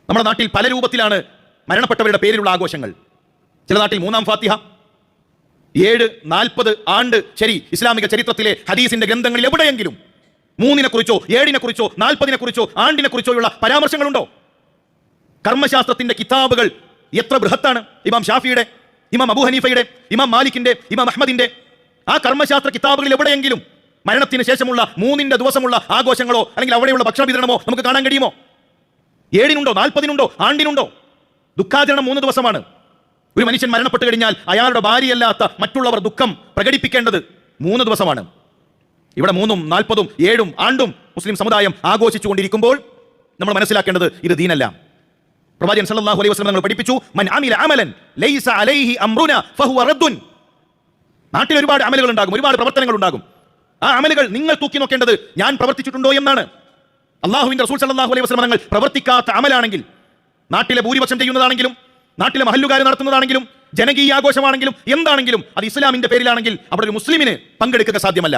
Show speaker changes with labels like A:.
A: നമ്മുടെ നാട്ടിൽ പല രൂപത്തിലാണ് മരണപ്പെട്ടവരുടെ പേരിലുള്ള ആഘോഷങ്ങൾ. ചില നാട്ടിൽ 3-ാം ഫാത്തിഹ, 7, 40 ആണ്ട്. ശരി, ഇസ്ലാമിക ചരിത്രത്തിലെ ഹദീസിന്റെ ഗ്രന്ഥങ്ങളിൽ എവിടെയെങ്കിലും 3-നെ കുറിച്ചോ 7-നെ കുറിച്ചോ 40-നെ കുറിച്ചോ ആണ്ടിനെ കുറിച്ചോയുള്ള പരാമർശങ്ങളുണ്ടോ? കർമ്മശാസ്ത്രത്തിന്റെ കിതാബുകൾ എത്ര ബൃഹത്താണ്! ഇമാം ഷാഫിയുടെ, ഇമാം അബൂ ഹനീഫയുടെ, ഇമാം മാലിക്കിന്റെ, ഇമാം അഹ്മദിന്റെ ആ കർമ്മശാസ്ത്ര കിതാബുകളിൽ എവിടെയെങ്കിലും മരണത്തിന് ശേഷമുള്ള 3-ന്റെ ദിവസമുള്ള ആഘോഷങ്ങളോ അല്ലെങ്കിൽ അവിടെയുള്ള ഭക്ഷണ വിതരണമോ നമുക്ക് കാണാൻ കഴിയുമോ? 7-നുണ്ടോ 40-നുണ്ടോ ആണ്ടിനുണ്ടോ? ദുഃഖാചരണം 3 ദിവസമാണ്. ഒരു മനുഷ്യൻ മരണപ്പെട്ട് കഴിഞ്ഞാൽ അയാളുടെ ഭാര്യയല്ലാത്ത മറ്റുള്ളവർ ദുഃഖം പ്രകടിപ്പിക്കേണ്ടത് 3 ദിവസമാണ്. ഇവിടെ 3-ഉം 40-ഉം 7-ഉം ആണ്ടും മുസ്ലിം സമുദായം ആഘോഷിച്ചുകൊണ്ടിരിക്കുമ്പോൾ നമ്മൾ മനസ്സിലാക്കേണ്ടത് ഇത് ദീനല്ല. പ്രവാചകൻ സല്ലല്ലാഹു അലൈഹി വസല്ലം പഠിപ്പിച്ചു, മൻ അമില അമലൻ ലൈസ അലൈഹി അംറുനാ ഫഹുവ റദ്ദുൻ. നാട്ടിൽ ഒരുപാട് അമലുകൾ ഉണ്ടാകും, ഒരുപാട് പ്രവർത്തനങ്ങൾ ഉണ്ടാകും. ആ അമലുകൾ നിങ്ങൾ തൂക്കി നോക്കേണ്ടത് ഞാൻ പ്രവർത്തിച്ചിട്ടുണ്ടോ എന്നാണ്. അല്ലാഹുവിന്റെ റസൂൽ സല്ലല്ലാഹു അലൈഹി വസല്ലം തങ്ങൾ പ്രവർത്തിക്കാത്ത അമലാണെങ്കിൽ, നാട്ടിലെ ഭൂരിപക്ഷം ചെയ്യുന്നതാണെങ്കിലും നാട്ടിലെ മഹല്ലുകാർ നടത്തുന്നതാണെങ്കിലും ജനകീയ ആഘോഷമാണെങ്കിലും എന്താണെങ്കിലും അത് ഇസ്ലാമിന്റെ പേരിലാണെങ്കിൽ അവിടെ ഒരു മുസ്ലിമിന് പങ്കെടുക്കുക സാധ്യമല്ല.